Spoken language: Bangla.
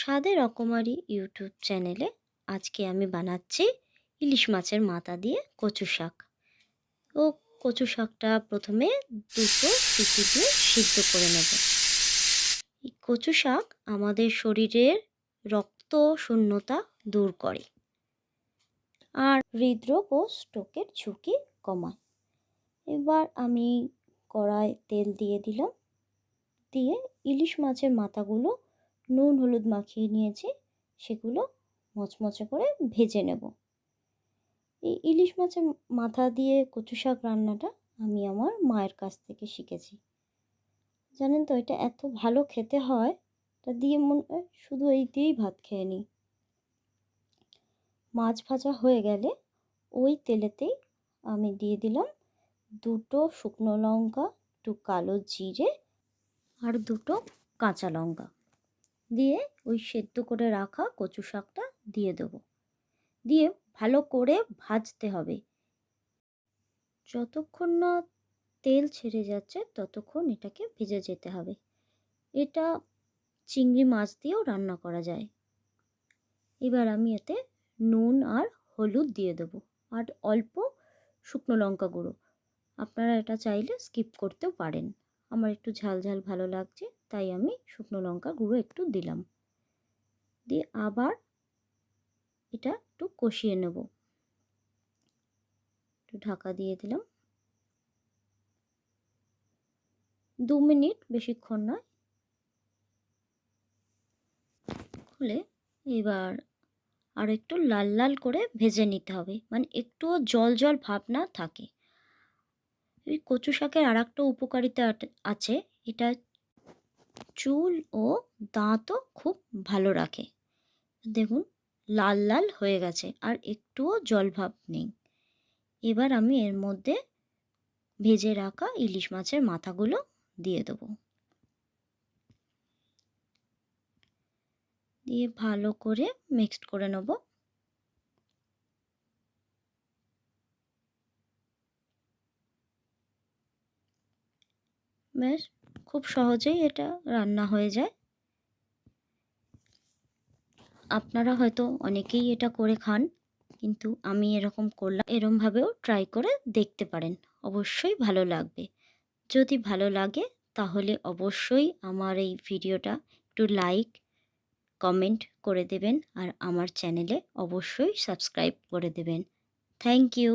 স্বাদে রকমারি ইউটিউব চ্যানেলে আজকে আমি বানাচ্ছি ইলিশ মাছের মাথা দিয়ে কচু শাক। ও কচু শাকটা প্রথমে দুটো সিটি দিয়ে সিদ্ধ করে নেব। এই কচু শাক আমাদের শরীরের রক্ত শূন্যতা দূর করে আর হৃদরোগ ও স্ট্রোকের ঝুঁকি কমায়। এবার আমি কড়ায় তেল দিয়ে দিলাম, দিয়ে ইলিশ মাছের মাথাগুলো নুন হলুদ মাখিয়ে নিয়েছি, সেগুলো মচমচে করে ভেজে নেব। এই ইলিশ মাছের মাথা দিয়ে কচু শাক রান্নাটা আমি আমার মায়ের কাছ থেকে শিখেছি। জানেন তো, এটা এত ভালো খেতে হয়, এটা দিয়ে মনে হয় শুধু এই দিয়েই ভাত খেয়ে নিই। মাছ ভাজা হয়ে গেলে ওই তেলেতেই আমি দিয়ে দিলাম দুটো শুকনো লঙ্কা, একটু কালো জিরে আর দুটো কাঁচা লঙ্কা, দিয়ে ওই সেদ্ধ করে রাখা কচু শাকটা দিয়ে দেবো। দিয়ে ভালো করে ভাজতে হবে। যতক্ষণ না তেল ছেড়ে যাচ্ছে ততক্ষণ এটাকে ভেজে যেতে হবে। এটা চিংড়ি মাছ দিয়েও রান্না করা যায়। এবার আমি এতে নুন আর হলুদ দিয়ে দেবো আর অল্প শুকনো লঙ্কা গুঁড়ো। আপনারা এটা চাইলে স্কিপ করতেও পারেন। আমার একটু ঝাল ঝাল ভালো লাগছে, তাই আমি শুকনো লঙ্কা গুঁড়ো একটু দিলাম। দিয়ে আবার এটা একটু কষিয়ে নেব। একটু ঢাকা দিয়ে দিলাম। 2 মিনিট, বেশিক্ষণ নয়। খুলে এবার আর একটু লাল লাল করে ভেজে নিতে হবে, মানে একটুও জল জল ভাব না থাকে। এই কচু শাকের আর একটা উপকারিতা আছে, এটা চুল ও দাঁতও খুব ভালো রাখে। দেখুন লাল লাল হয়ে গেছে আর একটুও জল ভাব নেই। এবার আমি এর মধ্যে ভেজে রাখা ইলিশ মাছের মাথাগুলো দিয়ে দেবো। দিয়ে ভালো করে মিক্সড করে নেব। বেশ খুব সহজেই এটা রান্না হয়ে যায়। আপনারা হয়তো অনেকেই এটা করে খান, কিন্তু আমি এরকম করলাম। এরমভাবেও ট্রাই করে দেখতে পারেন, অবশ্যই ভালো লাগবে। যদি ভালো লাগে তাহলে অবশ্যই আমার এই ভিডিওটা একটু লাইক কমেন্ট করে দেবেন আর আমার চ্যানেলে অবশ্যই সাবস্ক্রাইব করে দেবেন। Thank you.